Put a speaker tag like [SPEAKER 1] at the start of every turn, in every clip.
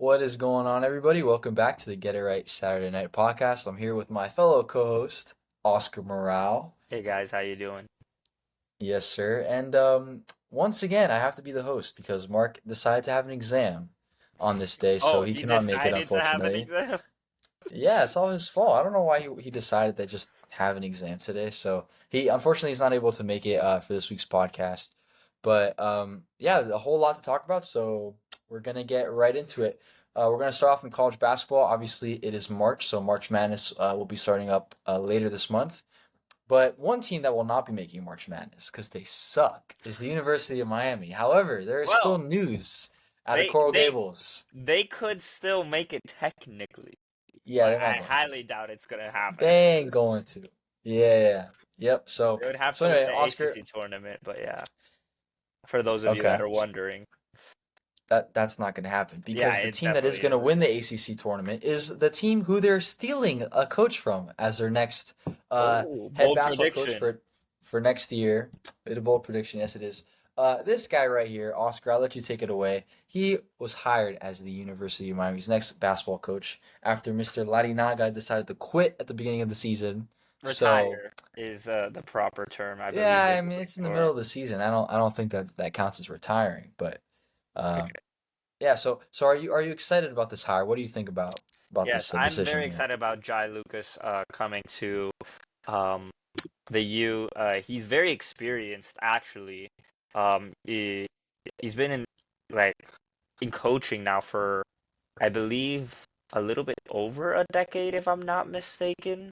[SPEAKER 1] What is going on, everybody? Welcome back to the Get It Right Saturday Night Podcast. I'm here with my fellow co-host, Oscar Morale.
[SPEAKER 2] Hey guys, how you doing?
[SPEAKER 1] Yes, sir. And once again, I have to be the host because Mark decided to have an exam on this day, so
[SPEAKER 2] Oh,
[SPEAKER 1] he
[SPEAKER 2] he
[SPEAKER 1] cannot make it,
[SPEAKER 2] decided to have an
[SPEAKER 1] unfortunately.
[SPEAKER 2] exam?
[SPEAKER 1] Yeah, it's all his fault. I don't know why he decided to just have an exam today. So he unfortunately he's not able to make it for this week's podcast. But yeah, a whole lot to talk about. So we're gonna get right into it. We're gonna start off in college basketball. Obviously, it is March, so March Madness will be starting up later this month. But one team that will not be making March Madness because they suck is the University of Miami. However, there is still
[SPEAKER 2] Well,
[SPEAKER 1] news out of
[SPEAKER 2] they
[SPEAKER 1] Coral
[SPEAKER 2] they
[SPEAKER 1] Gables.
[SPEAKER 2] they could still make it technically,
[SPEAKER 1] Yeah,
[SPEAKER 2] but
[SPEAKER 1] they're not
[SPEAKER 2] I
[SPEAKER 1] going to.
[SPEAKER 2] highly doubt it's gonna happen.
[SPEAKER 1] They ain't going to. Yeah. Yep. So
[SPEAKER 2] They would have
[SPEAKER 1] so
[SPEAKER 2] to win
[SPEAKER 1] anyway,
[SPEAKER 2] the
[SPEAKER 1] Oscar.
[SPEAKER 2] ACC tournament, but yeah, for those of you that
[SPEAKER 1] Okay.
[SPEAKER 2] are wondering,
[SPEAKER 1] That's not going to happen
[SPEAKER 2] yeah,
[SPEAKER 1] because the
[SPEAKER 2] it
[SPEAKER 1] team that is
[SPEAKER 2] definitely
[SPEAKER 1] going to
[SPEAKER 2] isn't.
[SPEAKER 1] win the ACC tournament is the team who they're stealing a coach from as their next
[SPEAKER 2] Oh,
[SPEAKER 1] head
[SPEAKER 2] bold
[SPEAKER 1] basketball coach
[SPEAKER 2] prediction.
[SPEAKER 1] for next year. Bit of bold prediction, yes it is. This guy right here, Oscar, I'll let you take it away. He was hired as the University of Miami's next basketball coach after Mr. Larinaga decided to quit at the beginning of the season. So
[SPEAKER 2] Retire is the proper term I believe
[SPEAKER 1] yeah,
[SPEAKER 2] they're
[SPEAKER 1] I mean
[SPEAKER 2] looking
[SPEAKER 1] it's in the middle
[SPEAKER 2] for.
[SPEAKER 1] of the season. I don't think that counts as retiring, but uh,
[SPEAKER 2] Okay.
[SPEAKER 1] yeah. So are you excited about this hire? What do you think about
[SPEAKER 2] Yes,
[SPEAKER 1] this
[SPEAKER 2] I'm
[SPEAKER 1] decision
[SPEAKER 2] very
[SPEAKER 1] here?
[SPEAKER 2] excited about Jai Lucas coming to um the U. He's very experienced actually. He's been like in coaching now for I believe a little bit over a decade, if I'm not mistaken.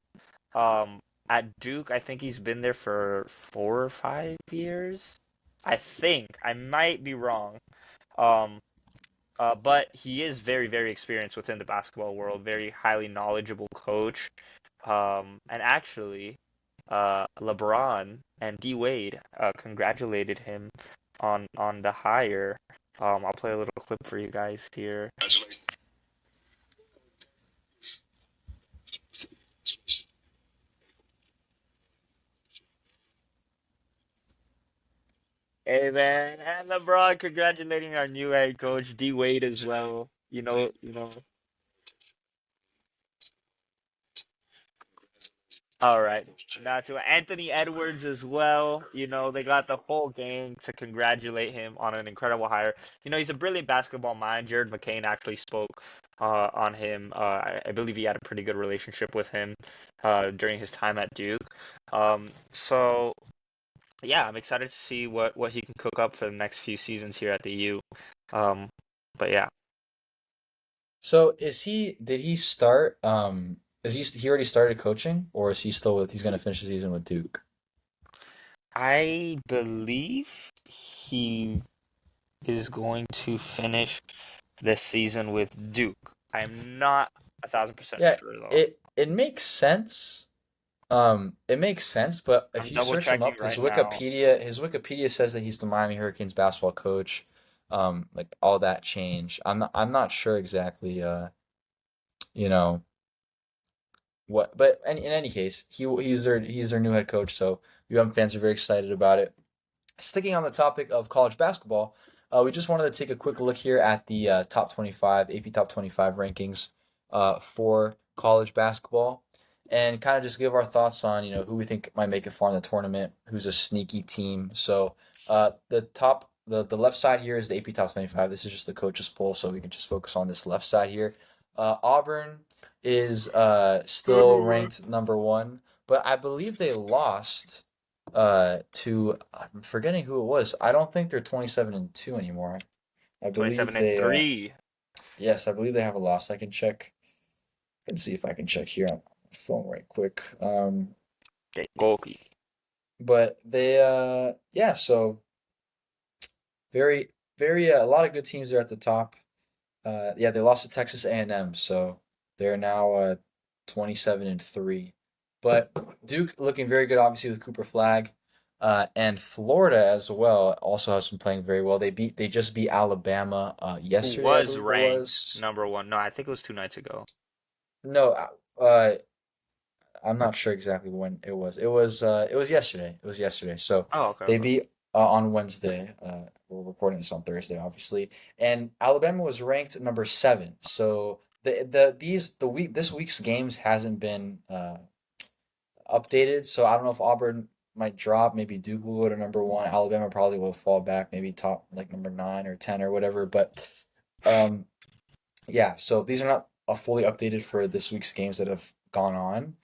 [SPEAKER 2] Um, at Duke, I think he's been there for 4 or 5 years. I think I might be wrong. Um, but he is very, very experienced within the basketball world. Very highly knowledgeable coach. And actually, LeBron and D Wade congratulated him on the hire. I'll play a little clip for you guys here. Hey man, and LeBron congratulating our new head coach D Wade as well. All right. Now to Anthony Edwards as well. They got the whole gang to congratulate him on an incredible hire. He's a brilliant basketball mind. Jared McCain actually spoke on him. I believe he had a pretty good relationship with him during his time at Duke. So yeah, I'm excited to see what he can cook up for the next few seasons here at the U. Um, but yeah,
[SPEAKER 1] So did he start is he already started coaching or is he still with he's gonna finish the season with Duke?
[SPEAKER 2] I believe he is going to finish this season with Duke. I'm not 1,000%
[SPEAKER 1] Yeah,
[SPEAKER 2] sure though.
[SPEAKER 1] it makes sense. It makes sense, but if
[SPEAKER 2] I'm
[SPEAKER 1] you
[SPEAKER 2] double
[SPEAKER 1] search him
[SPEAKER 2] checking
[SPEAKER 1] up,
[SPEAKER 2] right now.
[SPEAKER 1] His Wikipedia says that he's the Miami Hurricanes basketball coach. Like all that change. I'm not sure exactly you know, what but in any case, he's their new head coach, so UM fans are very excited about it. Sticking on the topic of college basketball, we just wanted to take a quick look here at the top 25, AP top 25 rankings for college basketball and kind of just give our thoughts on, who we think might make it far in the tournament, who's a sneaky team. So the left side here is the AP top 25. This is just the coaches poll, so we can just focus on this left side here. Auburn is still
[SPEAKER 2] Number one.
[SPEAKER 1] ranked number one, but I believe they lost to I'm forgetting who it was. I don't think they're 27-2 anymore. I believe
[SPEAKER 2] 27 and
[SPEAKER 1] they
[SPEAKER 2] 3.
[SPEAKER 1] yes, I believe they have a loss. I can check and see if I can check here on my phone right quick.
[SPEAKER 2] Okay, Goki.
[SPEAKER 1] But they yeah, so very very a lot of good teams there at the top. Yeah, they lost to Texas A&M, so they're now 27-3. But Duke looking very good, obviously with Cooper Flag, and Florida as well also has been playing very well. They just beat Alabama
[SPEAKER 2] Who
[SPEAKER 1] yesterday, I
[SPEAKER 2] was
[SPEAKER 1] believe it
[SPEAKER 2] ranked
[SPEAKER 1] was.
[SPEAKER 2] number one? No, I think it was 2 nights ago.
[SPEAKER 1] No, I'm not sure exactly when it was. It was yesterday. It was yesterday. So
[SPEAKER 2] Oh, okay,
[SPEAKER 1] they
[SPEAKER 2] okay.
[SPEAKER 1] beat on Wednesday. we're recording this on Thursday, obviously, and Alabama was ranked number 7. So the week this week's games hasn't been updated. So I don't know if Auburn might drop. Maybe Duke will go to number 1. Alabama probably will fall back, maybe top like number 9 or 10 or whatever. But um, yeah. So these are not fully updated for this week's games that have gone on.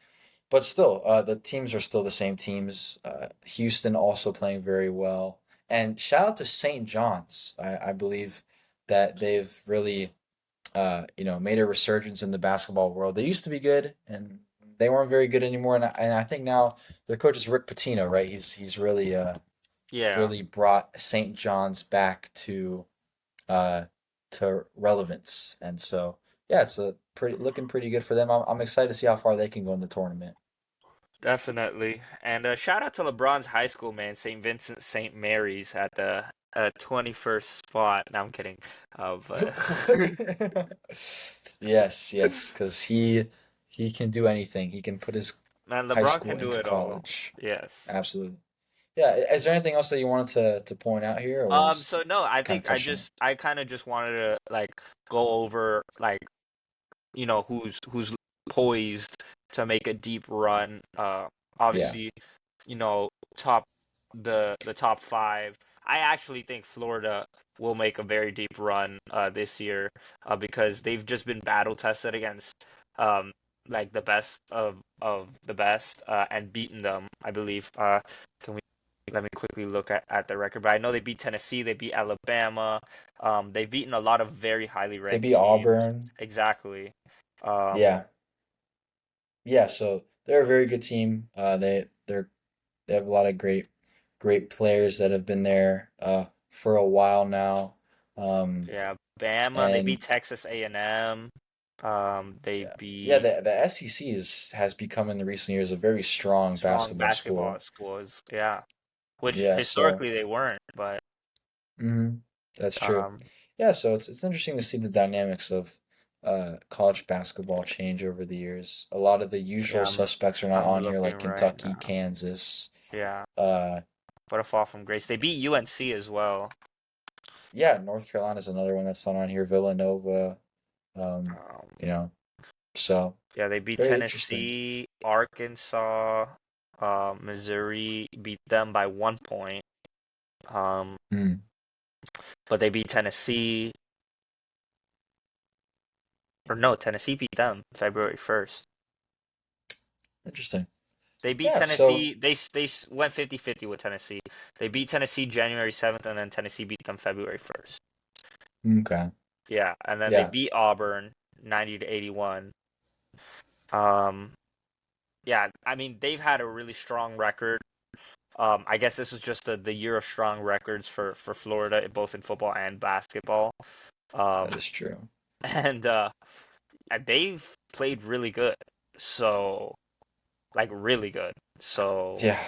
[SPEAKER 1] But still, the teams are still the same teams. Houston also playing very well. And shout out to St. John's. I believe that they've really, made a resurgence in the basketball world. They used to be good, and they weren't very good anymore. And I think now their coach is Rick Pitino, right? He's really
[SPEAKER 2] Yeah,
[SPEAKER 1] really brought St. John's back uh, to relevance. And so yeah, it's a pretty looking pretty good for them. I'm excited to see how far they can go in the tournament.
[SPEAKER 2] definitely. And shout out to LeBron's high school, man, St. Vincent St. Mary's at the 21st spot. No, I'm kidding. But
[SPEAKER 1] Yes, yes, because he can do anything. He can put his
[SPEAKER 2] man,
[SPEAKER 1] high
[SPEAKER 2] LeBron
[SPEAKER 1] school
[SPEAKER 2] can do
[SPEAKER 1] into
[SPEAKER 2] it all.
[SPEAKER 1] college.
[SPEAKER 2] Yes.
[SPEAKER 1] Absolutely. Yeah. Is there anything else that you wanted to point out here, or just
[SPEAKER 2] So no, I
[SPEAKER 1] kind of
[SPEAKER 2] think I
[SPEAKER 1] touch on it?
[SPEAKER 2] just I kind of just wanted to like go over like who's poised to make a deep run.
[SPEAKER 1] Yeah,
[SPEAKER 2] Obviously, you know, top the top five. I actually think Florida will make a very deep run this year because they've just been battle tested against um like the best of the best and beaten them. I believe. Can we let me quickly look at the record? But I know they beat Tennessee, they beat Alabama. They've beaten a lot of very highly
[SPEAKER 1] they
[SPEAKER 2] ranked
[SPEAKER 1] beat
[SPEAKER 2] teams.
[SPEAKER 1] Auburn.
[SPEAKER 2] Exactly. Um,
[SPEAKER 1] Yeah, yeah. So they're a very good team. They have a lot of great players that have been there for a while now. Um,
[SPEAKER 2] yeah, Bama, they beat
[SPEAKER 1] and
[SPEAKER 2] Texas A&M. They
[SPEAKER 1] yeah,
[SPEAKER 2] beat
[SPEAKER 1] the SEC has become in the recent years a very strong
[SPEAKER 2] strong
[SPEAKER 1] basketball
[SPEAKER 2] basketball
[SPEAKER 1] school.
[SPEAKER 2] schools, yeah, which
[SPEAKER 1] Yeah, so
[SPEAKER 2] historically they weren't, but
[SPEAKER 1] that's true.
[SPEAKER 2] um,
[SPEAKER 1] Yeah, so it's interesting to see the dynamics of college basketball change over the years. A lot of the usual
[SPEAKER 2] yeah,
[SPEAKER 1] suspects are not
[SPEAKER 2] I'm
[SPEAKER 1] on here,
[SPEAKER 2] looking
[SPEAKER 1] like
[SPEAKER 2] right
[SPEAKER 1] Kentucky,
[SPEAKER 2] now.
[SPEAKER 1] Kansas.
[SPEAKER 2] Yeah,
[SPEAKER 1] Uh,
[SPEAKER 2] but a fall from grace. They beat UNC as well.
[SPEAKER 1] yeah, North Carolina's another one that's not on here. Villanova. Um,
[SPEAKER 2] Um,
[SPEAKER 1] you know, so
[SPEAKER 2] yeah, they beat
[SPEAKER 1] very interesting.
[SPEAKER 2] Tennessee, Arkansas, Missouri beat them by 1 point. Um,
[SPEAKER 1] Hmm,
[SPEAKER 2] but they beat Tennessee, or no, Tennessee beat them February 1st.
[SPEAKER 1] interesting.
[SPEAKER 2] They beat
[SPEAKER 1] Yeah, so
[SPEAKER 2] Tennessee. They went 50-50 with Tennessee. They beat Tennessee January 7th, and then Tennessee beat them February 1st.
[SPEAKER 1] okay.
[SPEAKER 2] Yeah, and then they
[SPEAKER 1] Yeah,
[SPEAKER 2] beat Auburn 90-81. Um, yeah, I mean they've had a really strong record. I guess this was just the year of strong records for Florida, both in football and basketball.
[SPEAKER 1] that
[SPEAKER 2] Um,
[SPEAKER 1] is true.
[SPEAKER 2] and they've played really good. So like really good. So
[SPEAKER 1] Yeah,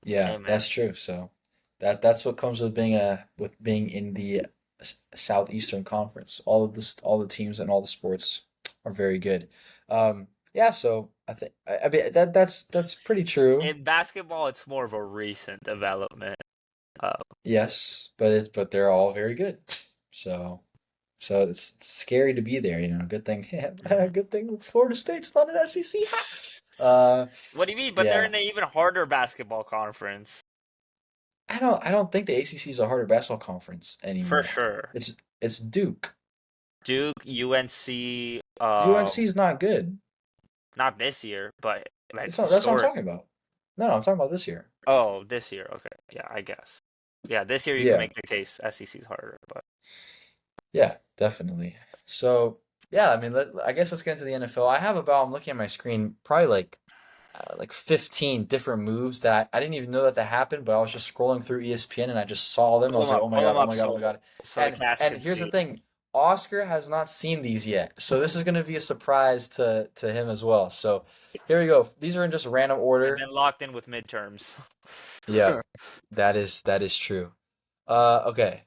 [SPEAKER 1] yeah,
[SPEAKER 2] hey man,
[SPEAKER 1] that's true. So that's what comes with being in the Southeastern Conference. All the teams and all the sports are very good. Yeah, so I mean that's pretty true.
[SPEAKER 2] in basketball, it's more of a recent development. Uh,
[SPEAKER 1] Yes, but they're all very good. So so it's scary to be there, you know. Good thing good thing Florida State's not an SEC.
[SPEAKER 2] what do you mean? But they're
[SPEAKER 1] Yeah.
[SPEAKER 2] in an even harder basketball conference
[SPEAKER 1] I don't think the ACC is a harder basketball conference
[SPEAKER 2] for
[SPEAKER 1] anymore.
[SPEAKER 2] sure.
[SPEAKER 1] It's Duke.
[SPEAKER 2] Duke, UNC,
[SPEAKER 1] UNC is not good.
[SPEAKER 2] not this year, but like
[SPEAKER 1] That's what I'm
[SPEAKER 2] historic.
[SPEAKER 1] talking about. No, I'm talking about this year.
[SPEAKER 2] Oh, this year. Okay, yeah, I guess. Yeah, this year you can
[SPEAKER 1] Yeah.
[SPEAKER 2] make the case SEC's harder, but
[SPEAKER 1] Yeah, definitely. So, yeah, I mean, I guess let's get into the NFL. I have about, I'm looking at my screen, probably like 15 different moves that I didn't even know that that happened, but I was just scrolling through ESPN and I just saw them. I was like, oh my
[SPEAKER 2] pull
[SPEAKER 1] God,
[SPEAKER 2] them
[SPEAKER 1] oh
[SPEAKER 2] up
[SPEAKER 1] my God, oh my
[SPEAKER 2] so
[SPEAKER 1] God.
[SPEAKER 2] the cast
[SPEAKER 1] And
[SPEAKER 2] can
[SPEAKER 1] here's the
[SPEAKER 2] see.
[SPEAKER 1] thing, Oscar has not seen these yet. So this is going to be a surprise to him as well. So here we go. These are in just random
[SPEAKER 2] I've
[SPEAKER 1] order.
[SPEAKER 2] been locked in with midterms.
[SPEAKER 1] Yep, that is true. Okay.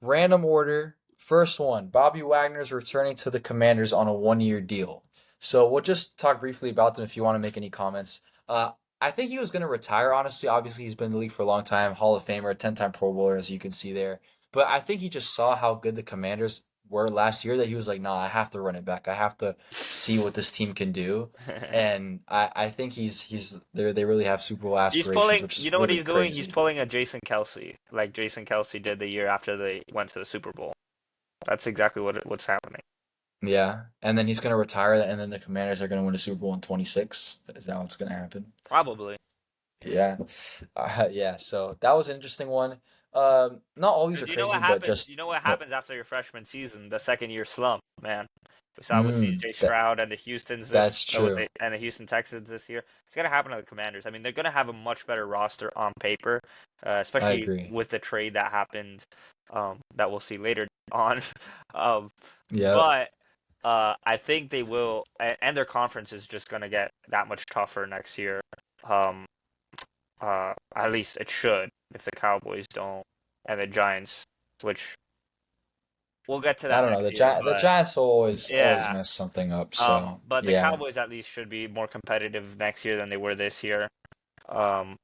[SPEAKER 1] Random order. First one, Bobby Wagner's returning to the Commanders on a 1-year deal. So we'll just talk briefly about them if you want to make any comments. Uh, I think he was going to retire, honestly. Obviously, he's been in the league for a long time, Hall of Famer, 10-time Pro Bowler, as you can see there. But I think he just saw how good the Commanders were last year that he was like, nah, I have to run it back. I have to see what this team can do. And I think he's there. They really have Super Bowl
[SPEAKER 2] He's
[SPEAKER 1] aspirations,
[SPEAKER 2] pulling,
[SPEAKER 1] which
[SPEAKER 2] you
[SPEAKER 1] is
[SPEAKER 2] know what
[SPEAKER 1] really
[SPEAKER 2] he's doing? He's
[SPEAKER 1] crazy.
[SPEAKER 2] pulling a Jason Kelsey, like Jason Kelsey did the year after they went to the Super Bowl. That's exactly what's happening.
[SPEAKER 1] Yeah. And then he's going to retire, and then the Commanders are going to win a Super Bowl in 26. Is that what's going to happen?
[SPEAKER 2] Probably.
[SPEAKER 1] Yeah. Yeah. So that was an interesting one. Not all these are
[SPEAKER 2] Because you know what
[SPEAKER 1] crazy, but
[SPEAKER 2] happens?
[SPEAKER 1] just
[SPEAKER 2] You know what
[SPEAKER 1] no.
[SPEAKER 2] happens after your freshman season, the second year slump, man. We saw it with
[SPEAKER 1] Mm,
[SPEAKER 2] CJ
[SPEAKER 1] that
[SPEAKER 2] Stroud and the Houston's this
[SPEAKER 1] that's
[SPEAKER 2] with
[SPEAKER 1] true.
[SPEAKER 2] the and the Houston Texans this year. It's gonna happen to the Commanders. I mean, they're gonna have a much better roster on paper,
[SPEAKER 1] I
[SPEAKER 2] especially
[SPEAKER 1] agree.
[SPEAKER 2] with the trade that happened, that we'll see later on. Um,
[SPEAKER 1] Yep.
[SPEAKER 2] but I think they will, and their conference is just gonna get that much tougher next year. Um, at least it should if the Cowboys don't, and the Giants, which we'll get to
[SPEAKER 1] I
[SPEAKER 2] that
[SPEAKER 1] don't know.
[SPEAKER 2] next year.
[SPEAKER 1] The
[SPEAKER 2] But
[SPEAKER 1] Giants will always
[SPEAKER 2] yeah,
[SPEAKER 1] mess something up. So
[SPEAKER 2] but the
[SPEAKER 1] yeah,
[SPEAKER 2] Cowboys at least should be more competitive next year than they were this year. Um,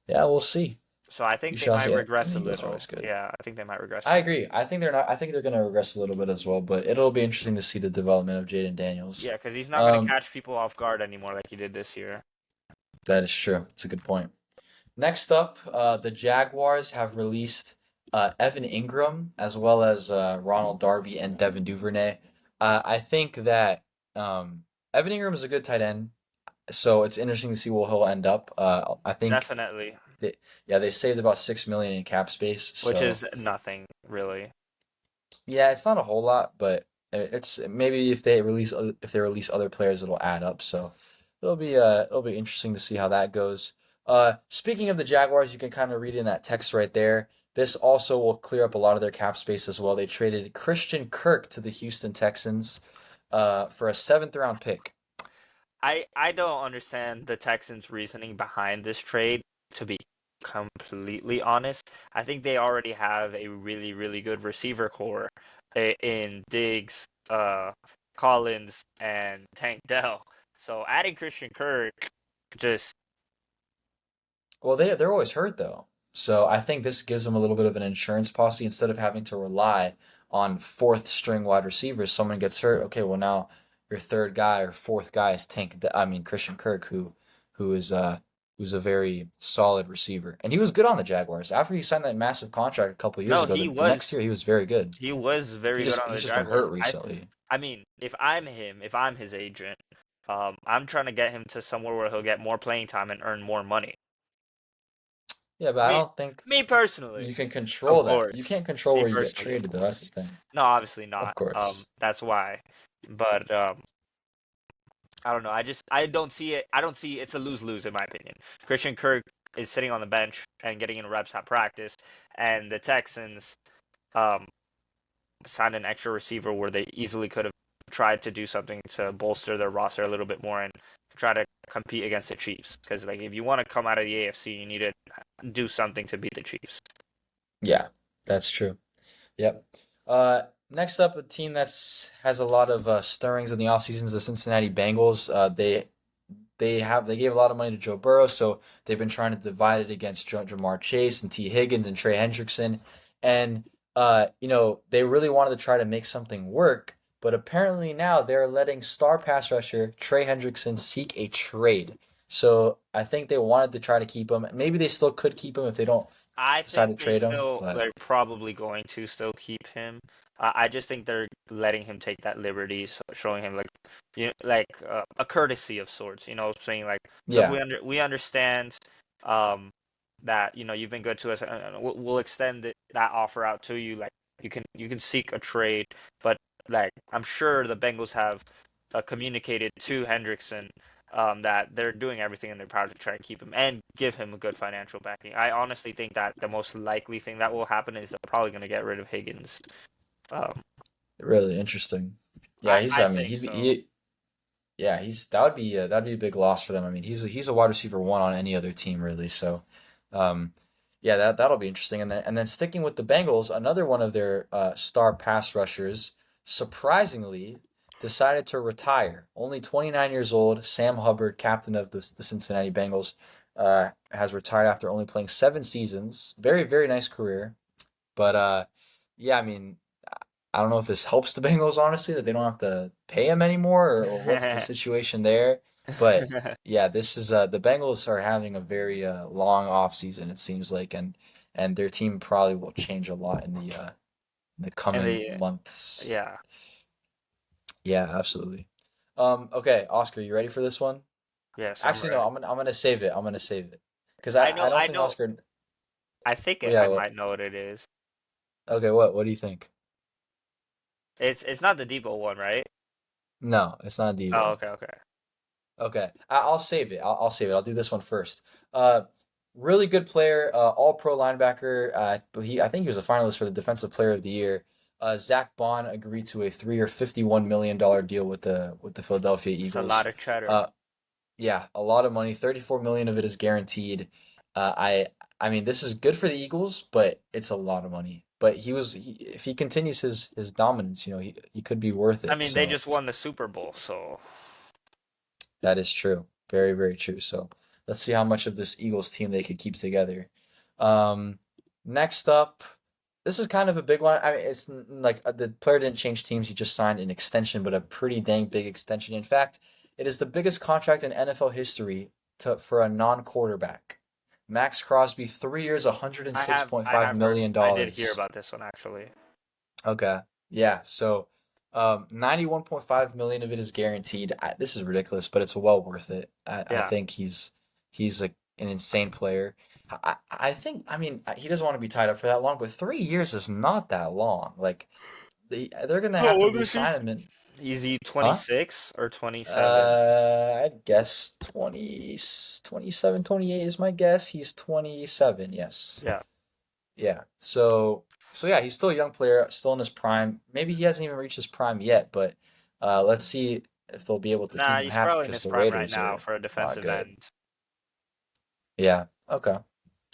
[SPEAKER 1] yeah, we'll see.
[SPEAKER 2] so I
[SPEAKER 1] We
[SPEAKER 2] think they
[SPEAKER 1] shall
[SPEAKER 2] might
[SPEAKER 1] see. And
[SPEAKER 2] regress a
[SPEAKER 1] Eagles are
[SPEAKER 2] little.
[SPEAKER 1] always good.
[SPEAKER 2] Yeah, I think they might regress a
[SPEAKER 1] I
[SPEAKER 2] little.
[SPEAKER 1] agree. I think they're not. I think they're going to regress a little bit as well. But it'll be interesting to see the development of Jaden Daniels.
[SPEAKER 2] Yeah, because he's not gonna
[SPEAKER 1] Um,
[SPEAKER 2] catch people off guard anymore like he did this year.
[SPEAKER 1] that is true. That's a good point. Next up, the Jaguars have released Evan Ingram as well as Ronald Darby and Devin Duvernay. I think that Evan Ingram is a good tight end, so it's interesting to see where he'll end up. I think,
[SPEAKER 2] Definitely,
[SPEAKER 1] yeah, they saved about 6 million in cap space,
[SPEAKER 2] which
[SPEAKER 1] so
[SPEAKER 2] is nothing really.
[SPEAKER 1] yeah, it's not a whole lot, but it's maybe if they release other players, it'll add up. So it'll be interesting to see how that goes. Speaking of the Jaguars, you can kind of read in that text right there. This also will clear up a lot of their cap space as well. They traded Christian Kirk to the Houston Texans for a seventh round pick.
[SPEAKER 2] I don't understand the Texans' reasoning behind this trade, to be completely honest. I think they already have a really, really good receiver core in Diggs, Collins, and Tank Dell. So adding Christian Kirk just
[SPEAKER 1] Well, they're always hurt though. So I think this gives them a little bit of an insurance policy instead of having to rely on fourth string wide receivers. Someone gets hurt. Okay, well now your third guy or fourth guy is I mean Christian Kirk, who is who's a very solid receiver, and he was good on the Jaguars after he signed that massive contract a couple of years
[SPEAKER 2] no,
[SPEAKER 1] ago. The next year he was very good.
[SPEAKER 2] he was very good on
[SPEAKER 1] He's
[SPEAKER 2] the
[SPEAKER 1] just been
[SPEAKER 2] Jaguars.
[SPEAKER 1] hurt recently.
[SPEAKER 2] I mean, if I'm him, if I'm his agent, I'm trying to get him to somewhere where he'll get more playing time and earn more money.
[SPEAKER 1] Yeah, but I
[SPEAKER 2] Me,
[SPEAKER 1] don't think
[SPEAKER 2] me personally.
[SPEAKER 1] you can
[SPEAKER 2] Of
[SPEAKER 1] control that. You
[SPEAKER 2] course.
[SPEAKER 1] can't control
[SPEAKER 2] Me
[SPEAKER 1] where you get
[SPEAKER 2] personally, of
[SPEAKER 1] traded though. That's the
[SPEAKER 2] course.
[SPEAKER 1] thing.
[SPEAKER 2] No, obviously
[SPEAKER 1] Of
[SPEAKER 2] not.
[SPEAKER 1] course.
[SPEAKER 2] That's why. But I don't know. I don't see it. I don't see it's a lose-lose in my opinion. Christian Kirk is sitting on the bench and getting in reps at practice, and the Texans um signed an extra receiver where they easily could have tried to do something to bolster their roster a little bit more and try to compete against the Chiefs. Because like if you want to come out of the AFC, you need to do something to beat the Chiefs.
[SPEAKER 1] Yeah, that's true. Yep. Next up, a team that's has a lot of stirrings in the offseason is the Cincinnati Bengals. They gave a lot of money to Joe Burrow, so they've been trying to divide it against Jamar Chase and T. Higgins and Trey Hendrickson, and they really wanted to try to make something work, but apparently now they're letting star pass rusher Trey Hendrickson seek a trade. So I think they wanted to try to keep him. Maybe they still could keep him if they don't
[SPEAKER 2] I
[SPEAKER 1] decide to
[SPEAKER 2] think
[SPEAKER 1] trade him, but
[SPEAKER 2] they're probably going to still keep him. I just think they're letting him take that liberty, so showing him like, a courtesy of sorts. Saying like, look,
[SPEAKER 1] yeah,
[SPEAKER 2] we understand, um, that you've been good to us, and we'll extend that offer out to you. Like you can seek a trade, but like I'm sure the Bengals have communicated to Hendrickson that they're doing everything in their power to try and keep him and give him a good financial backing. I honestly think that the most likely thing that will happen is they're probably going to get rid of Higgins. Um,
[SPEAKER 1] really interesting. Yeah,
[SPEAKER 2] I
[SPEAKER 1] I mean,
[SPEAKER 2] think so.
[SPEAKER 1] he yeah, he's that'd be a big loss for them. I mean, he's a wide receiver one on any other team really. So, um, yeah, that'll be interesting. And then sticking with the Bengals, another one of their star pass rushers, surprisingly, decided to retire. Only 29 years old, Sam Hubbard, captain of the Cincinnati Bengals, has retired after only playing 7 seasons. Very, very nice career. But yeah, I mean, I don't know if this helps the Bengals, honestly, that they don't have to pay him anymore, or what's the situation there. But yeah, this is the Bengals are having a very long off season, it seems like, and their team probably will change a lot in the
[SPEAKER 2] And
[SPEAKER 1] coming
[SPEAKER 2] they,
[SPEAKER 1] months.
[SPEAKER 2] yeah,
[SPEAKER 1] Yeah, absolutely. Okay, Oscar, you ready for this one?
[SPEAKER 2] yes, I'm
[SPEAKER 1] Actually, no,
[SPEAKER 2] ready.
[SPEAKER 1] I'm gonna save it. I'm gonna save it because I don't
[SPEAKER 2] I
[SPEAKER 1] think
[SPEAKER 2] know,
[SPEAKER 1] Oscar.
[SPEAKER 2] I think
[SPEAKER 1] Well,
[SPEAKER 2] I
[SPEAKER 1] yeah.
[SPEAKER 2] might know what it is.
[SPEAKER 1] Okay. What do you think?
[SPEAKER 2] It's not the Debo one, right?
[SPEAKER 1] No, it's not
[SPEAKER 2] Oh,
[SPEAKER 1] Deebo.
[SPEAKER 2] okay, okay.
[SPEAKER 1] Okay, I'll save it. I'll save it. I'll do this one first. Uh, really good player, all pro linebacker. I think he was a finalist for the Defensive Player of the Year. Zach Bond agreed to a 3-year, $51 million deal with the Philadelphia
[SPEAKER 2] It's a lot
[SPEAKER 1] Eagles.
[SPEAKER 2] of cheddar.
[SPEAKER 1] Uh, yeah, a lot of money. 34 million of it is guaranteed. Uh, I I mean, this is good for the Eagles, but it's a lot of money. But if he continues his dominance, he could be worth
[SPEAKER 2] I
[SPEAKER 1] it.
[SPEAKER 2] mean, they
[SPEAKER 1] So
[SPEAKER 2] just won the Super Bowl, so
[SPEAKER 1] that is true. Very, very true. So let's see how much of this Eagles team they could keep together. Um, Next up, this is kind of a big one. I mean, like the player didn't change teams. He just signed an extension, but a pretty dang big extension. In fact, it is the biggest contract in NFL history for a non-quarterback. Max Crosby, 3 years,
[SPEAKER 2] I
[SPEAKER 1] $106.5
[SPEAKER 2] have heard,
[SPEAKER 1] million
[SPEAKER 2] I did hear
[SPEAKER 1] dollars.
[SPEAKER 2] about this one actually.
[SPEAKER 1] Okay. Yeah. So, 91.5 million of it is guaranteed. This is ridiculous, but it's well worth it. I
[SPEAKER 2] Yeah.
[SPEAKER 1] think he's like an insane player. I think, I mean, he doesn't want to be tied up for that long, but 3 years is not that long. Like they're gonna
[SPEAKER 2] How
[SPEAKER 1] have to
[SPEAKER 2] old is he?
[SPEAKER 1] re-sign him in,
[SPEAKER 2] Is he
[SPEAKER 1] huh?
[SPEAKER 2] 26 or 27?
[SPEAKER 1] I'd guess 27, 28 is my guess. He's 27, yes.
[SPEAKER 2] Yeah.
[SPEAKER 1] Yeah. So yeah, he's still a young player, still in his prime. Maybe he hasn't even reached his prime yet, but let's see if they'll be able to
[SPEAKER 2] Nah,
[SPEAKER 1] keep him
[SPEAKER 2] he's
[SPEAKER 1] happy
[SPEAKER 2] probably in
[SPEAKER 1] because
[SPEAKER 2] his
[SPEAKER 1] the
[SPEAKER 2] prime right
[SPEAKER 1] Raiders
[SPEAKER 2] now
[SPEAKER 1] are
[SPEAKER 2] for a
[SPEAKER 1] not
[SPEAKER 2] defensive
[SPEAKER 1] good.
[SPEAKER 2] end.
[SPEAKER 1] Yeah. Okay.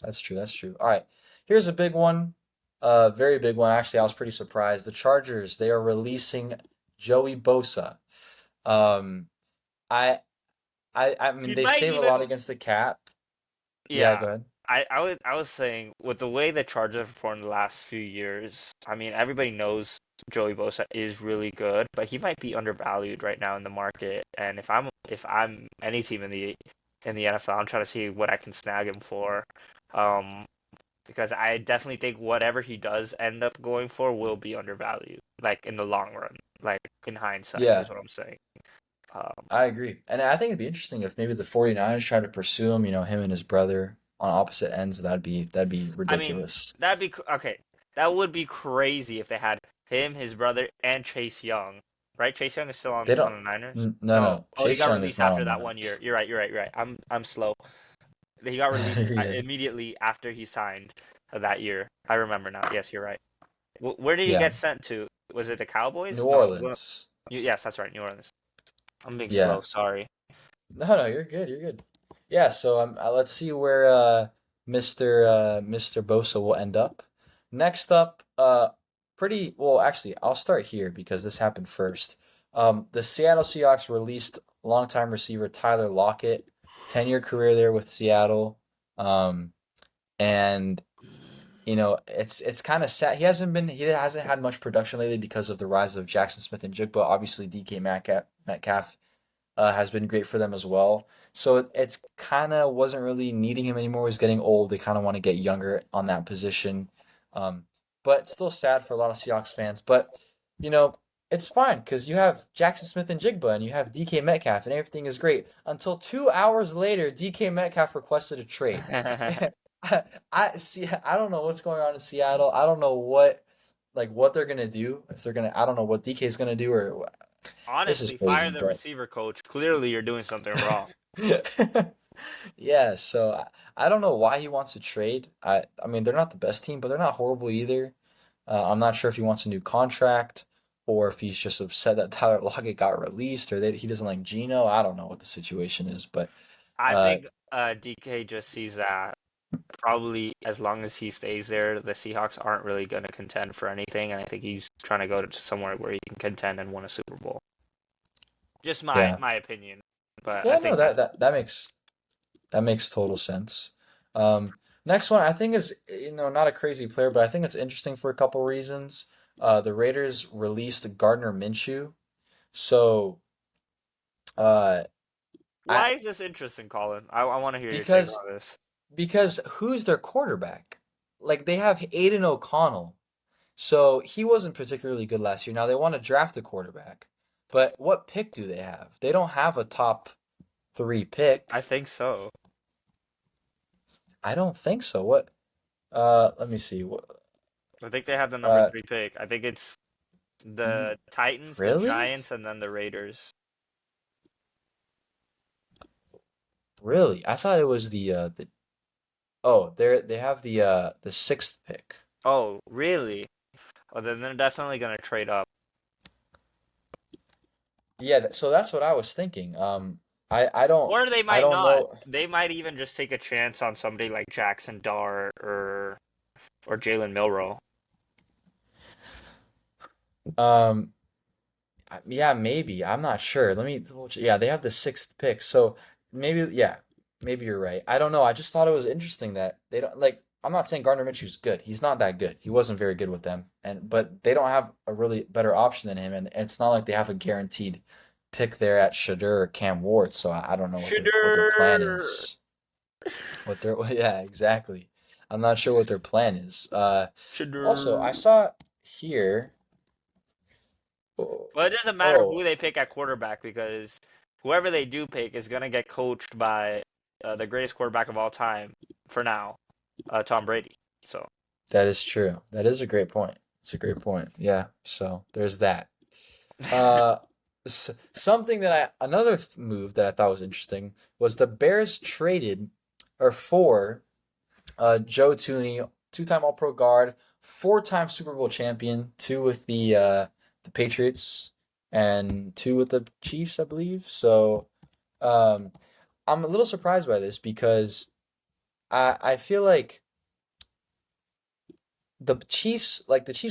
[SPEAKER 1] That's true. That's true. All right. Here's a big one. Very big one. Actually, I was pretty surprised. The Chargers, they are releasing Joey Bosa. Um, I I mean
[SPEAKER 2] He
[SPEAKER 1] they
[SPEAKER 2] might
[SPEAKER 1] save a lot
[SPEAKER 2] even,
[SPEAKER 1] against the cap. Yeah,
[SPEAKER 2] yeah.
[SPEAKER 1] go ahead.
[SPEAKER 2] I was saying with the way the Chargers have performed the last few years, I mean everybody knows Joey Bosa is really good, but he might be undervalued right now in the market. And if I'm any team in the NFL, I'm trying to see what I can snag him for. Um, because I definitely think whatever he does end up going for will be undervalued, like in the long run, like in hindsight is
[SPEAKER 1] Yeah.
[SPEAKER 2] what I'm saying. Um,
[SPEAKER 1] I agree. And I think it'd be interesting if maybe the 49ers try to pursue him, him and his brother on opposite ends. That'd be
[SPEAKER 2] I mean,
[SPEAKER 1] ridiculous.
[SPEAKER 2] okay. That would be crazy if they had him, his brother, and Chase Young. Right? Chase Young is still
[SPEAKER 1] They
[SPEAKER 2] on
[SPEAKER 1] don't
[SPEAKER 2] the Niners.
[SPEAKER 1] no,
[SPEAKER 2] Oh,
[SPEAKER 1] no.
[SPEAKER 2] oh, he
[SPEAKER 1] Chase
[SPEAKER 2] got
[SPEAKER 1] Young is
[SPEAKER 2] released
[SPEAKER 1] not
[SPEAKER 2] after
[SPEAKER 1] on
[SPEAKER 2] that
[SPEAKER 1] the
[SPEAKER 2] 1 year. You're right. You're right. I'm slow. He got released
[SPEAKER 1] You're good.
[SPEAKER 2] immediately after he signed that year. I remember now. Yes, you're right. Where did he
[SPEAKER 1] Yeah.
[SPEAKER 2] get sent to? Was it the Cowboys?
[SPEAKER 1] New
[SPEAKER 2] No.
[SPEAKER 1] Orleans.
[SPEAKER 2] Yes, that's right. New Orleans. I'm being slow.
[SPEAKER 1] Yeah.
[SPEAKER 2] Sorry.
[SPEAKER 1] No, no, you're good. You're good. Yeah, so let's see where Mr. Bosa will end up. Next up, pretty well, actually, I'll start here because this happened first. The Seattle Seahawks released longtime receiver Tyler Lockett, 10-year career there with Seattle. Um, and it's kind of sad. He hasn't had much production lately because of the rise of Jackson Smith and Jigba. Obviously, DK Metcalf has been great for them as well. So it's kind of wasn't really needing him anymore. He's getting old. They kind of want to get younger on that position. Um, but still sad for a lot of Seahawks fans. But you know, it's fine because you have Jackson Smith and Jigba and you have DK Metcalf and everything is great. Until 2 hours later, DK Metcalf requested a trade. I see. I don't know what's going on in Seattle. I don't know what they're gonna do if they're gonna. I don't know what DK is gonna do or this is
[SPEAKER 2] Honestly, fire
[SPEAKER 1] crazy,
[SPEAKER 2] the
[SPEAKER 1] but
[SPEAKER 2] receiver coach. Clearly, you're doing something wrong.
[SPEAKER 1] yeah, so I don't know why he wants to trade. I mean they're not the best team, but they're not horrible either. I'm not sure if he wants a new contract or if he's just upset that Tyler Lockett got released or that he doesn't like Geno. I don't know what the situation is, but
[SPEAKER 2] I
[SPEAKER 1] uh,
[SPEAKER 2] think DK just sees that probably as long as he stays there, the Seahawks aren't really going to contend for anything, and I think he's trying to go to somewhere where he can contend and win a Super Bowl. Just
[SPEAKER 1] Yeah.
[SPEAKER 2] my opinion, but I
[SPEAKER 1] Yeah, no,
[SPEAKER 2] think that's
[SPEAKER 1] that makes total sense. Um, Next one I think is not a crazy player, but I think it's interesting for a couple reasons. The Raiders released Gardner Minshew, so uh, I
[SPEAKER 2] why is this interesting, Colin? I want to hear your take
[SPEAKER 1] because
[SPEAKER 2] on this.
[SPEAKER 1] who's their quarterback? Like they have Aiden O'Connell, so he wasn't particularly good last year. Now they want to draft a quarterback, but what pick do they have? They don't have a top three
[SPEAKER 2] I
[SPEAKER 1] pick.
[SPEAKER 2] think so.
[SPEAKER 1] I don't think so. What? Let me see. What?
[SPEAKER 2] I think they have the number
[SPEAKER 1] Uh,
[SPEAKER 2] 3 pick. I think it's
[SPEAKER 1] n-
[SPEAKER 2] the Titans, the
[SPEAKER 1] really?
[SPEAKER 2] Giants, and then the Raiders.
[SPEAKER 1] Really? I thought it was the oh, they have the sixth pick.
[SPEAKER 2] Oh, really? Well, then they're definitely gonna trade up.
[SPEAKER 1] Yeah, so that's what I was thinking.
[SPEAKER 2] Or they
[SPEAKER 1] I
[SPEAKER 2] might
[SPEAKER 1] don't
[SPEAKER 2] not.
[SPEAKER 1] know.
[SPEAKER 2] They might even just take a chance on somebody like Jackson Dart or Jalen Milrow.
[SPEAKER 1] Um, yeah, maybe. I'm not sure. Yeah, they have the sixth pick. So yeah, maybe you're right. I don't know. I just thought it was interesting that they don't like. I'm not saying Gardner Minshew's good. He's not that good. He wasn't very good with them, but they don't have a really better option than him, and it's not like they have a guaranteed pick there at Shadur or Cam Ward. So I don't know what their plan
[SPEAKER 2] Shooter,
[SPEAKER 1] is. What their yeah, exactly. I'm not sure what their plan is. Also, I
[SPEAKER 2] shooter.
[SPEAKER 1] saw here. Oh,
[SPEAKER 2] Well, it doesn't matter who
[SPEAKER 1] oh,
[SPEAKER 2] they pick at quarterback because whoever they do pick is gonna get coached by the greatest quarterback of all time for now, Tom Brady. So
[SPEAKER 1] that is true. That is a great point. It's a great point. Yeah. So there's that. Uh, Something that another move that I thought was interesting was the Bears traded or for Joe Tooney, two-time All-Pro guard, four-time Super Bowl champion, two with the Patriots and two with the Chiefs, I believe. So um, I'm a little surprised by this because I feel like the Chiefs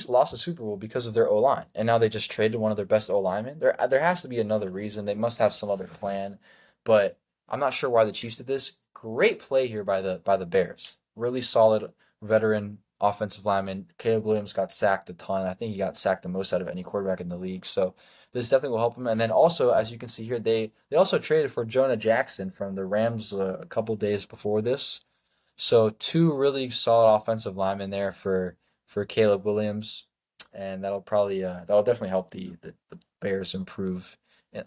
[SPEAKER 1] lost the Super Bowl because of their O line, and now they just traded one of their best O linemen. There has to be another reason. They must have some other plan, but I'm not sure why the Chiefs did this. Great play here by the Bears. Really solid veteran offensive lineman. Caleb Williams got sacked a ton. I think he got sacked the most out of any quarterback in the league. So this definitely will help him. And then also, as you can see here, they also traded for Jonah Jackson from the Rams a couple days before this. So two really solid offensive linemen there for Caleb Williams, and that'll definitely help the Bears improve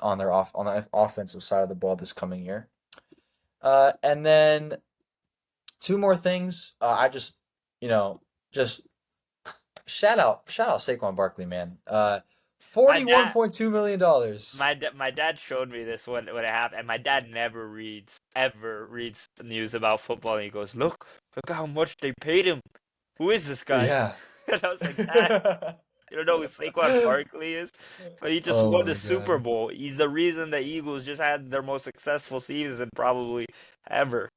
[SPEAKER 1] on on the offensive side of the ball this coming year. And then two more things. I just you know just shout out Saquon Barkley, man.
[SPEAKER 2] my dad,
[SPEAKER 1] $41.2 million.
[SPEAKER 2] my dad showed me this when it happened, and my dad ever reads news about football, and he goes, look how much they paid him. Who is this guy?
[SPEAKER 1] Yeah.
[SPEAKER 2] And I was like, Dad, you don't know who Saquon Barkley is? But he just
[SPEAKER 1] Oh
[SPEAKER 2] won the
[SPEAKER 1] my
[SPEAKER 2] Super
[SPEAKER 1] God.
[SPEAKER 2] Bowl. He's the reason the Eagles just had their most successful season probably ever.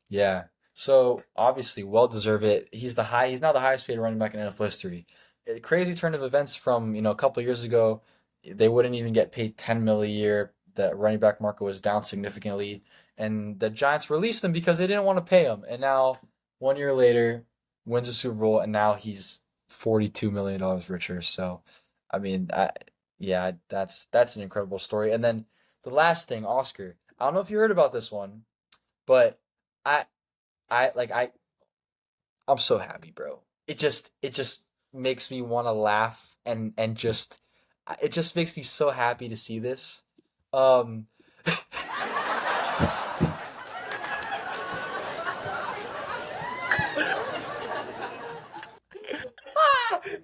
[SPEAKER 1] Yeah. So obviously, well deserved it. He's now the highest paid running back in NFL history. A crazy turn of events from a couple years ago. They wouldn't even get paid 10 mil a year. The running back market was down significantly, and the Giants released him because they didn't want to pay him. And now, 1 year later, wins a Super Bowl, and now he's $42 million richer. So, I mean, yeah, that's an incredible story. And then the last thing, Oscar. I don't know if you heard about this one, but I I like I'm so happy, bro. It just makes me want to laugh and just it just makes me so happy to see this. Um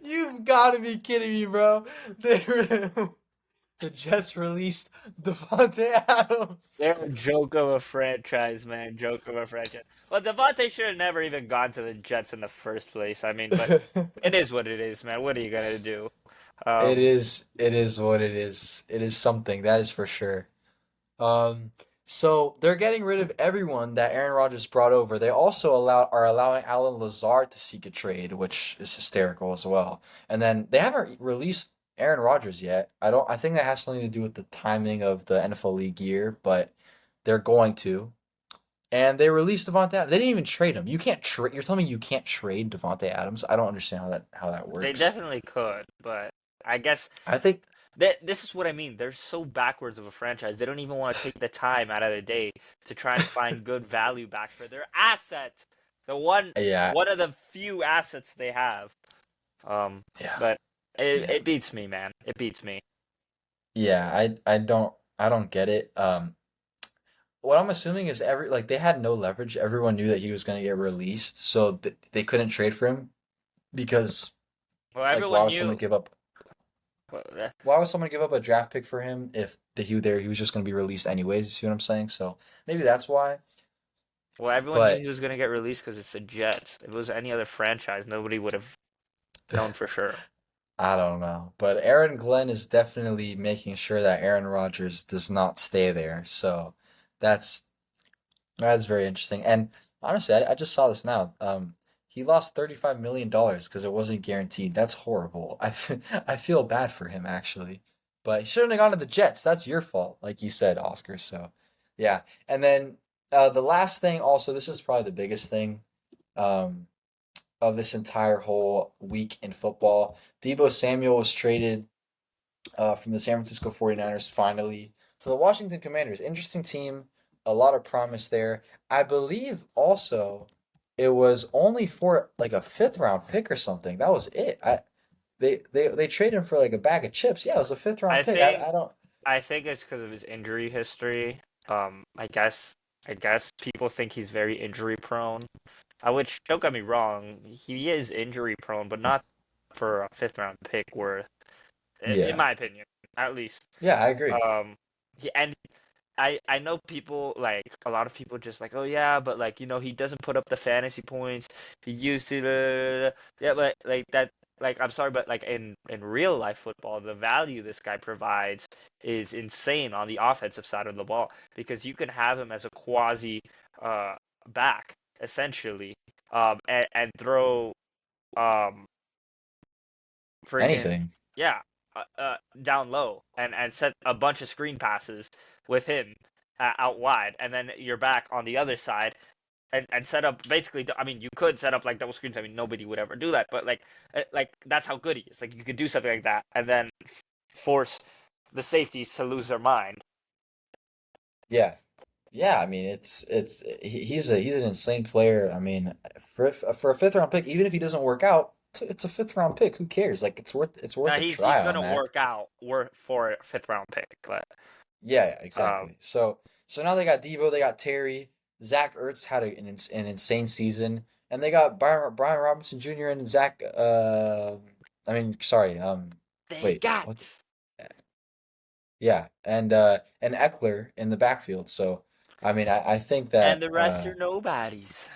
[SPEAKER 1] You've got to be kidding me, bro. They the Jets released Devontae Adams.
[SPEAKER 2] They're a joke of a franchise, man. Joke of a franchise. Well, Devontae should have never even gone to the Jets in the first place. I mean, but it is what it is, man. What are you gonna do? Um,
[SPEAKER 1] It is what it is. It is something, that is for sure. Um, so they're getting rid of everyone that Aaron Rodgers brought over. They also are allowing Alan Lazard to seek a trade, which is hysterical as well. And then they haven't released Aaron Rodgers yet. I think that has something to do with the timing of the NFL league year, but they're going to. And they released Devontae Adams. They didn't even trade him. You can't trade. You're telling me you can't trade Devontae Adams? I don't understand how that
[SPEAKER 2] They
[SPEAKER 1] works.
[SPEAKER 2] definitely could, but I guess
[SPEAKER 1] I think
[SPEAKER 2] this is what I mean. They're so backwards of a franchise. They don't even want to take the time out of the day to try and find good value back for their asset. The
[SPEAKER 1] yeah,
[SPEAKER 2] one of the few assets they have. Um,
[SPEAKER 1] yeah,
[SPEAKER 2] but
[SPEAKER 1] yeah,
[SPEAKER 2] it beats me, man. It beats me.
[SPEAKER 1] yeah. I don't get it. What I'm assuming is they had no leverage. Everyone knew that he was going to get released, so they couldn't trade for him because
[SPEAKER 2] Well,
[SPEAKER 1] like why
[SPEAKER 2] everyone
[SPEAKER 1] would someone
[SPEAKER 2] knew.
[SPEAKER 1] give up
[SPEAKER 2] Well,
[SPEAKER 1] a draft pick for him if he was just going to be released anyways? You see what I'm saying? So maybe that's why.
[SPEAKER 2] everyone knew
[SPEAKER 1] But
[SPEAKER 2] he was gonna get released because it's the Jets. If it was any other franchise, nobody would have known for sure.
[SPEAKER 1] I don't know. But Aaron Glenn is definitely making sure that Aaron Rodgers does not stay there. So that's that's very interesting. And honestly, I just saw this now. He lost $35 million because it wasn't guaranteed. That's horrible. I feel bad for him actually. But he shouldn't have gone to the Jets. That's your fault, like you said, Oscar. So yeah. And then the last thing, also, this is probably the biggest thing um, of this entire whole week in football. Deebo Samuel was traded from the San Francisco 49ers finally to the Washington Commanders. Interesting team, a lot of promise there. I believe also it was only for like a fifth round pick or something. That was it. They traded him for like a bag of chips. Yeah, it was a fifth
[SPEAKER 2] I
[SPEAKER 1] round pick.
[SPEAKER 2] think
[SPEAKER 1] I don't.
[SPEAKER 2] I think it's because of his injury history. I guess people think he's very injury prone. Which don't get me wrong, he is injury prone, but not for a fifth round pick worth, in
[SPEAKER 1] Yeah.
[SPEAKER 2] my opinion, at least.
[SPEAKER 1] Yeah, I agree.
[SPEAKER 2] Um, and I know people like a lot of people just like, oh yeah, but like he doesn't put up the fantasy points he used to. Yeah, but like that, like I'm sorry, but like in real life football, the value this guy provides is insane on the offensive side of the ball because you can have him as a quasi uh back essentially, and throw um friggin'
[SPEAKER 1] Anything.
[SPEAKER 2] yeah, down low and set a bunch of screen passes with him out wide, and then you're back on the other side and set up basically. I mean, you could set up like double screens. I mean, nobody would ever do that, but like that's how good he is. Like you could do something like that and then force the safeties to lose their mind.
[SPEAKER 1] Yeah. Yeah, I mean he's an insane player. I mean for a fifth round pick, even if he doesn't work out, it's a fifth round pick. Who cares? Like it's worth
[SPEAKER 2] Now
[SPEAKER 1] a
[SPEAKER 2] he's
[SPEAKER 1] try on
[SPEAKER 2] gonna
[SPEAKER 1] that.
[SPEAKER 2] work out for a fifth round pick, but
[SPEAKER 1] Yeah, yeah,
[SPEAKER 2] um,
[SPEAKER 1] exactly. So now they got Debo, they got Terry, Zach Ertz had an insane season, and they got Brian Robinson Jr. and Zach. I mean, sorry.
[SPEAKER 2] they
[SPEAKER 1] Wait,
[SPEAKER 2] got
[SPEAKER 1] what? Yeah, and Eckler in the backfield. So I mean, I think
[SPEAKER 2] and
[SPEAKER 1] that
[SPEAKER 2] the rest are nobodies.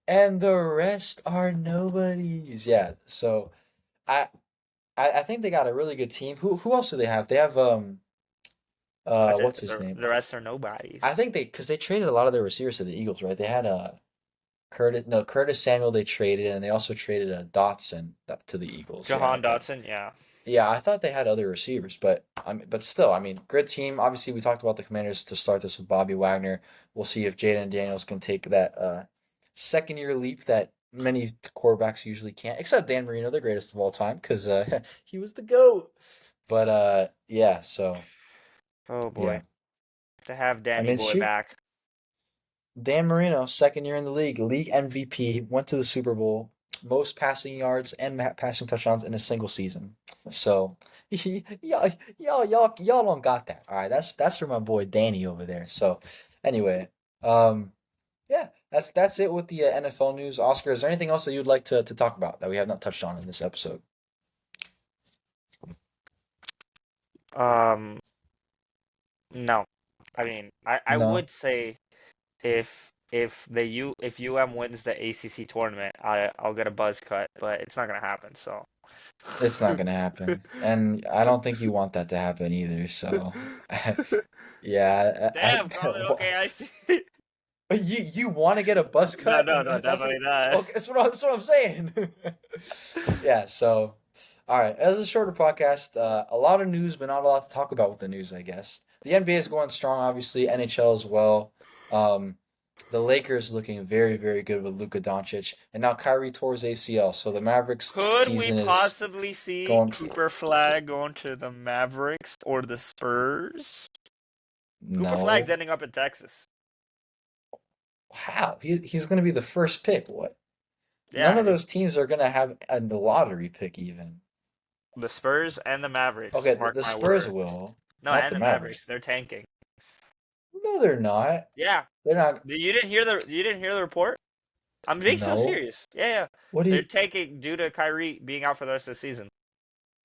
[SPEAKER 1] and the rest are nobodies. Yeah. So I I think they got a really good team. Who else do they have? They have
[SPEAKER 2] I said
[SPEAKER 1] what's his name?
[SPEAKER 2] the rest are nobodies.
[SPEAKER 1] I think because they traded a lot of their receivers to the Eagles, right? They had Curtis Samuel they traded, and they also traded a Dotson to the Eagles. Yeah,
[SPEAKER 2] Jahan Dotson, yeah.
[SPEAKER 1] yeah. I thought they had other receivers, but still, I mean, good team. Obviously, we talked about the Commanders to start this with Bobby Wagner. We'll see if Jaden Daniels can take that second year leap that many quarterbacks usually can't, except Dan Marino, the greatest of all time, because he was the GOAT. But yeah, so
[SPEAKER 2] Oh boy,
[SPEAKER 1] yeah.
[SPEAKER 2] to have
[SPEAKER 1] I
[SPEAKER 2] Danny
[SPEAKER 1] mean,
[SPEAKER 2] Boy
[SPEAKER 1] shoot,
[SPEAKER 2] back.
[SPEAKER 1] Dan Marino, second year in the league MVP, went to the Super Bowl, most passing yards and passing touchdowns in a single season. So, y'all don't got that. All right, that's for my boy Danny over there. So, anyway, um, yeah, that's it with the NFL news. Oscar, is there anything else that you'd like to talk about that we have not touched on in this episode?
[SPEAKER 2] Um, no, I mean, I
[SPEAKER 1] No,
[SPEAKER 2] would say if UM wins the ACC tournament, I'll get a buzz cut, but it's not gonna happen. So,
[SPEAKER 1] it's not gonna happen, and I don't think you want that to happen either. So, yeah,
[SPEAKER 2] damn, Carly. Okay, I see.
[SPEAKER 1] You want to get a buzz
[SPEAKER 2] No,
[SPEAKER 1] cut?
[SPEAKER 2] no, no,
[SPEAKER 1] That's what.
[SPEAKER 2] definitely not.
[SPEAKER 1] Okay, that's what I'm saying. Yeah. So, All right, as a shorter podcast, a lot of news, but not a lot to talk about with the news, I guess. The NBA is going strong, obviously, NHL as well. Um, the Lakers looking very, very good with Luka Doncic, and now Kyrie tore his ACL, so the Mavericks
[SPEAKER 2] Could we
[SPEAKER 1] season is
[SPEAKER 2] possibly see
[SPEAKER 1] going.
[SPEAKER 2] Cooper Flag going to the Mavericks or the Spurs? Cooper Flag's
[SPEAKER 1] No,
[SPEAKER 2] ending up in Texas.
[SPEAKER 1] how he's going to be the first pick? What? None
[SPEAKER 2] Yeah,
[SPEAKER 1] of those teams are going to have the lottery pick even.
[SPEAKER 2] the Spurs and the Mavericks.
[SPEAKER 1] Okay,
[SPEAKER 2] Mark
[SPEAKER 1] the
[SPEAKER 2] my
[SPEAKER 1] Spurs
[SPEAKER 2] words.
[SPEAKER 1] will,
[SPEAKER 2] No,
[SPEAKER 1] not
[SPEAKER 2] and
[SPEAKER 1] the
[SPEAKER 2] the Mavericks.
[SPEAKER 1] Mavericks.
[SPEAKER 2] They're tanking.
[SPEAKER 1] No, they're not.
[SPEAKER 2] Yeah.
[SPEAKER 1] They're not.
[SPEAKER 2] You didn't hear the report? I'm being so
[SPEAKER 1] No.
[SPEAKER 2] serious. Yeah, yeah.
[SPEAKER 1] What do
[SPEAKER 2] They're
[SPEAKER 1] you?
[SPEAKER 2] tanking due to Kyrie being out for the rest of the season.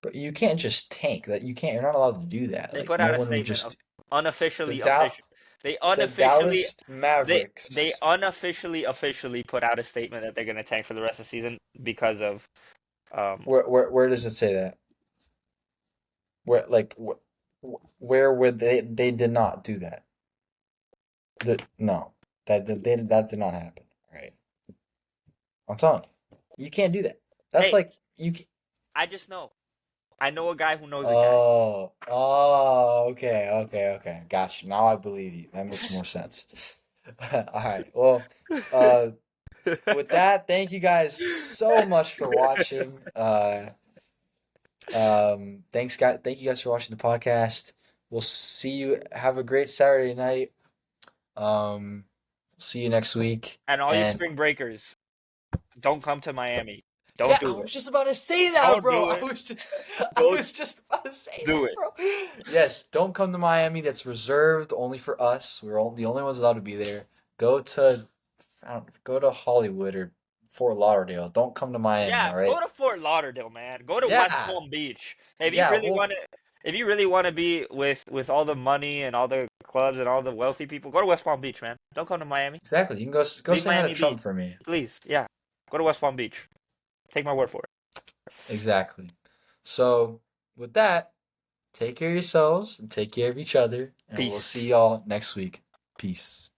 [SPEAKER 1] But you can't just tank that. You can't. You're not allowed to do that.
[SPEAKER 2] They
[SPEAKER 1] Like
[SPEAKER 2] put
[SPEAKER 1] no
[SPEAKER 2] out a
[SPEAKER 1] one would
[SPEAKER 2] statement
[SPEAKER 1] just. The
[SPEAKER 2] unofficially
[SPEAKER 1] Dow,
[SPEAKER 2] official. They
[SPEAKER 1] the
[SPEAKER 2] unofficially
[SPEAKER 1] Dallas
[SPEAKER 2] they
[SPEAKER 1] Mavericks.
[SPEAKER 2] unofficially officially put out a statement that they're gonna tank for the rest of the season because of um
[SPEAKER 1] Where does it say that? Where like where would they did not do that? No, that did not happen. Right? I'm telling you, you can't do that. That's
[SPEAKER 2] hey,
[SPEAKER 1] like you.
[SPEAKER 2] I just know. I know a guy who knows a guy.
[SPEAKER 1] Oh, okay, okay. Gosh, now I believe you. That makes more sense. All right. Well, uh, with that, thank you guys so much for watching. Thanks, guys. Thank you guys for watching the podcast. We'll see you. Have a great Saturday night. Um, see you next week.
[SPEAKER 2] And all you
[SPEAKER 1] And
[SPEAKER 2] spring breakers, don't come to Miami. Don't
[SPEAKER 1] yeah, I
[SPEAKER 2] do
[SPEAKER 1] was
[SPEAKER 2] it.
[SPEAKER 1] just about to say that,
[SPEAKER 2] Don't
[SPEAKER 1] bro.
[SPEAKER 2] do
[SPEAKER 1] I
[SPEAKER 2] it.
[SPEAKER 1] was just, I
[SPEAKER 2] Don't
[SPEAKER 1] was just about to say
[SPEAKER 2] do
[SPEAKER 1] that,
[SPEAKER 2] it.
[SPEAKER 1] bro. Yes, don't come to Miami. That's reserved only for us. We're all, the only ones allowed to be there. Go to, I don't, go to Hollywood or Fort Lauderdale. Don't come to Miami.
[SPEAKER 2] Yeah,
[SPEAKER 1] All
[SPEAKER 2] go
[SPEAKER 1] right.
[SPEAKER 2] to Fort Lauderdale, man. Go to West
[SPEAKER 1] Yeah,
[SPEAKER 2] Palm Beach.
[SPEAKER 1] yeah. Well,
[SPEAKER 2] If you really want to be with all the money and all the clubs and all the wealthy people, go to West Palm Beach, man. Don't come to Miami.
[SPEAKER 1] exactly. You can go
[SPEAKER 2] Leave
[SPEAKER 1] say hi to
[SPEAKER 2] Miami be,
[SPEAKER 1] Trump for me.
[SPEAKER 2] please. Yeah, go to West Palm Beach. Take my word for it.
[SPEAKER 1] Exactly. So with that, take care of yourselves and take care of each other, and we'll see
[SPEAKER 2] Peace.
[SPEAKER 1] y'all next week. Peace.